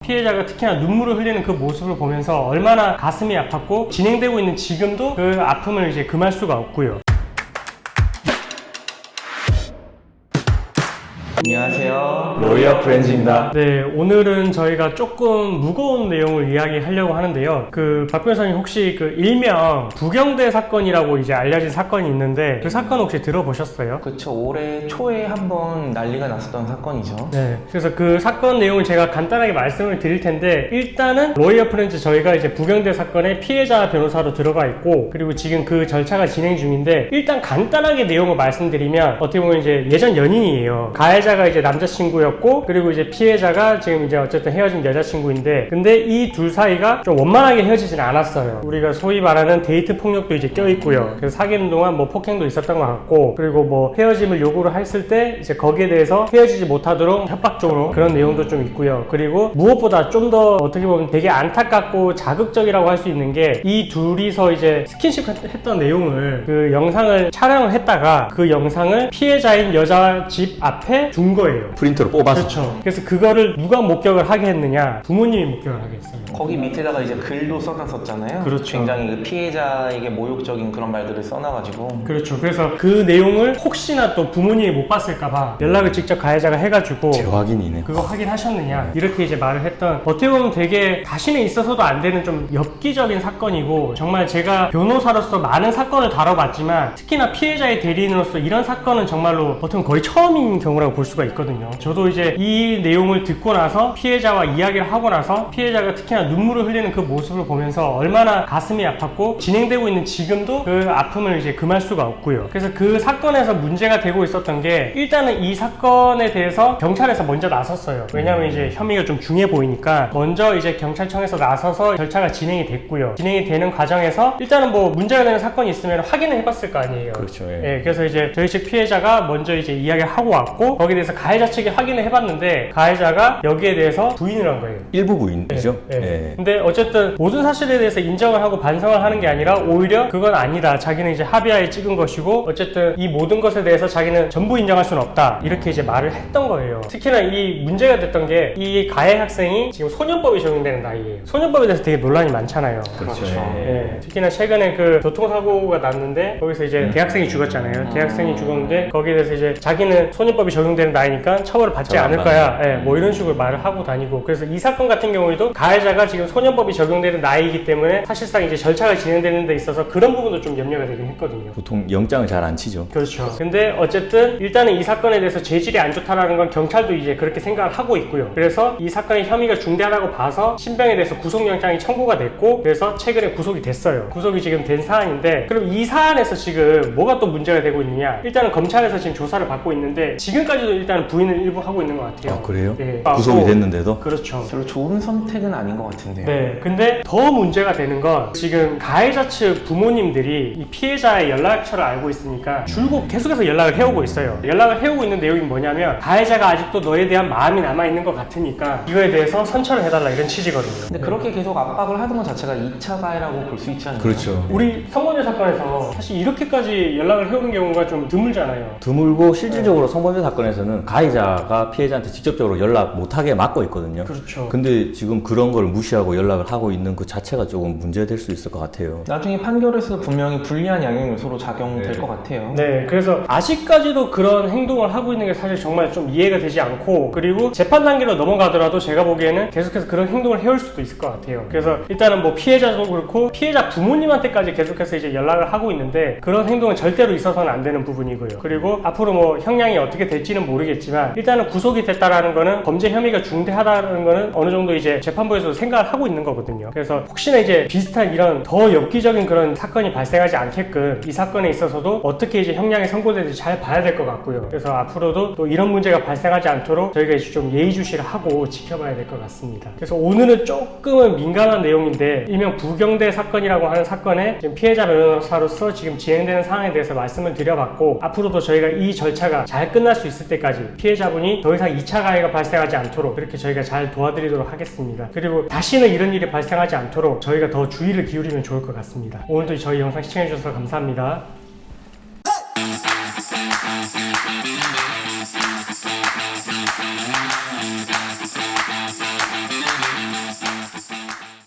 피해자가 특히나 눈물을 흘리는 그 모습을 보면서 얼마나 가슴이 아팠고 진행되고 있는 지금도 그 아픔을 이제 금할 수가 없고요. 안녕하세요. 로이어 프렌즈입니다. 네, 오늘은 저희가 조금 무거운 내용을 이야기하려고 하는데요. 박 변호사님 혹시 일명 부경대 사건이라고 이제 알려진 사건이 있는데 그 사건 혹시 들어보셨어요? 그쵸, 올해 초에 한번 난리가 났었던 사건이죠. 네, 그래서 그 사건 내용을 제가 간단하게 말씀을 드릴 텐데 일단은 로이어 프렌즈 저희가 이제 부경대 사건의 피해자 변호사로 들어가 있고 그리고 지금 그 절차가 진행 중인데 일단 간단하게 내용을 말씀드리면 어떻게 보면 이제 예전 연인이에요. 가해자가 이제 남자친구였고 그리고 이제 피해자가 지금 이제 어쨌든 헤어진 여자친구인데 근데 이 둘 사이가 좀 원만하게 헤어지진 않았어요. 우리가 소위 말하는 데이트 폭력도 이제 껴있고요. 그래서 사귀는 동안 뭐 폭행도 있었던 것 같고 그리고 뭐 헤어짐을 요구를 했을 때 이제 거기에 대해서 헤어지지 못하도록 협박적으로 그런 내용도 좀 있고요. 그리고 무엇보다 좀 더 어떻게 보면 되게 안타깝고 자극적이라고 할 수 있는 게 이 둘이서 이제 스킨십 했던 내용을 그 영상을 촬영을 했다가 그 영상을 피해자인 여자 집 앞에 준 거예요. 프린터로 뽑아서. 그렇죠. 그래서 그거를 누가 목격을 하게 했느냐? 부모님이 목격을 하게 했어요. 거기 밑에다가 이제 글도 써놨었잖아요. 그렇죠. 굉장히 그 피해자에게 모욕적인 그런 말들을 써놔가지고. 그렇죠. 그래서 그 내용을 혹시나 또 부모님이 못 봤을까봐 연락을 직접 가해자가 해가지고 재확인이네. 그거 확인하셨느냐 이렇게 이제 말을 했던 어떻게 보면 되게 다시는 있어서도 안 되는 좀 엽기적인 사건이고 정말 제가 변호사로서 많은 사건을 다뤄봤지만 특히나 피해자의 대리인으로서 이런 사건은 정말로 보통 거의 처음인 경우라고 볼 수가 있거든요. 저도 이제 이 내용을 듣고 나서 피해자와 이야기를 하고 나서 피해자가 특히나 눈물을 흘리는 그 모습을 보면서 얼마나 가슴이 아팠고 진행되고 있는 지금도 그 아픔을 이제 금할 수가 없고요. 그래서 그 사건에서 문제가 되고 있었던 게 일단은 이 사건에 대해서 경찰에서 먼저 나섰어요. 왜냐하면 이제 혐의가 좀 중해 보이니까 먼저 이제 경찰청에서 나서서 절차가 진행이 됐고요. 진행이 되는 과정에서 일단은 뭐 문제가 되는 사건이 있으면 확인을 해봤을 거 아니에요. 그렇죠. 예, 그래서 이제 저희 측 피해자가 먼저 이제 이야기를 하고 왔고 거기에 대해서 가해자 측이 확인을 해봤는데 가해자가 여기에 대해서 부인을 한 거예요. 일부 부인이죠. 예. 근데 어쨌든 모든 사실에 대해서 인정을 하고 반성을 하는 게 아니라 오히려 그건 아니다. 자기는 이제 합의하에 찍은 것이고 어쨌든 이 모든 것에 대해서 자기는 전부 인정할 수는 없다. 이렇게 이제 말을 했던 거예요. 특히나 이 문제가 됐던 게 이 가해 학생이 지금 소년법이 적용되는 나이예요. 소년법에 대해서 되게 논란이 많잖아요. 그렇죠. 예. 특히나 최근에 그 교통사고가 났는데 거기서 이제 대학생이 죽었잖아요. 대학생이 죽었는데 거기에 대해서 이제 자기는 소년법이 적용되는 나이니까 처벌을 받지 않을 거야. 예, 뭐 이런 식으로 말을 하고 다니고 그래서 이 사건 같은 경우에도 가해자가 지금 소년법이 적용되는 나이이기 때문에 사실상 이제 절차가 진행되는 데 있어서 그런 부분도 좀 염려가 되긴 했거든요. 보통 영장을 잘 안 치죠. 그렇죠. 근데 어쨌든 일단은 이 사건에 대해서 죄질이 안 좋다라는 건 경찰도 이제 그렇게 생각을 하고 있고요. 그래서 이 사건의 혐의가 중대하다고 봐서 신병에 대해서 구속영장이 청구가 됐고 그래서 최근에 구속이 됐어요. 구속이 지금 된 사안인데 그럼 이 사안에서 지금 뭐가 또 문제가 되고 있느냐? 일단은 검찰에서 지금 조사를 받고 있는데 지금까지도 일단 부인을 일부 하고 있는 것 같아요. 아, 그래요? 네. 구속이 됐는데도? 그렇죠. 별로 좋은 선택은 아닌 것 같은데요. 네, 근데 더 문제가 되는 건 지금 가해자 측 부모님들이 이 피해자의 연락처를 알고 있으니까 줄곧 계속해서 연락을 해오고 있어요. 연락을 해오고 있는 내용이 뭐냐면 가해자가 아직도 너에 대한 마음이 남아있는 것 같으니까 이거에 대해서 선처를 해달라 이런 취지거든요. 근데 그렇게 계속 압박을 하던 것 자체가 2차 가해라고 볼 수 있지 않나요? 그렇죠. 우리 성범죄 사건에서 사실 이렇게까지 연락을 해오는 경우가 좀 드물잖아요. 드물고 실질적으로 성범죄 사건에서는 가해자가 피해자한테 직접적으로 연락 못하게 막고 있거든요. 그렇죠. 근데 지금 그런 걸 무시하고 연락을 하고 있는 그 자체가 조금 문제될 수 있을 것 같아요. 나중에 판결에서 분명히 불리한 양형 요소로 작용될 것 같아요. 네, 그래서 아직까지도 그런 행동을 하고 있는 게 사실 정말 좀 이해가 되지 않고 그리고 재판 단계로 넘어가더라도 제가 보기에는 계속해서 그런 행동을 해올 수도 있을 것 같아요. 그래서 일단은 뭐 피해자도 그렇고 피해자 부모님한테까지 계속해서 이제 연락을 하고 있는데 그런 행동은 절대로 있어서는 안 되는 부분이고요. 그리고 앞으로 뭐 형량이 어떻게 될지는 모르겠지만 일단은 구속이 됐다라는 거는 범죄 혐의가 중대하다는 거는 어느 정도 이제 재판부에서도 생각을 하고 있는 거거든요. 그래서 혹시나 이제 비슷한 이런 더 엽기적인 그런 사건이 발생하지 않게끔 이 사건에 있어서도 어떻게 이제 형량이 선고되는지 잘 봐야 될 것 같고요. 그래서 앞으로도 또 이런 문제가 발생하지 않도록 저희가 이제 좀 예의주시를 하고 지켜봐야 될 것 같습니다. 그래서 오늘은 조금은 민감한 내용인데 일명 부경대 사건이라고 하는 사건에 지금 피해자 변호사로서 지금 진행되는 상황에 대해서 말씀을 드려봤고 앞으로도 저희가 이 절차가 잘 끝날 수 있을 때까지 피해자분이 더 이상 2차 가해가 발생하지 않도록 그렇게 저희가 잘 도와드리도록 하겠습니다. 그리고 다시는 이런 일이 발생하지 않도록 저희가 더 주의를 기울이면 좋을 것 같습니다. 오늘도 저희 영상 시청해주셔서 감사합니다.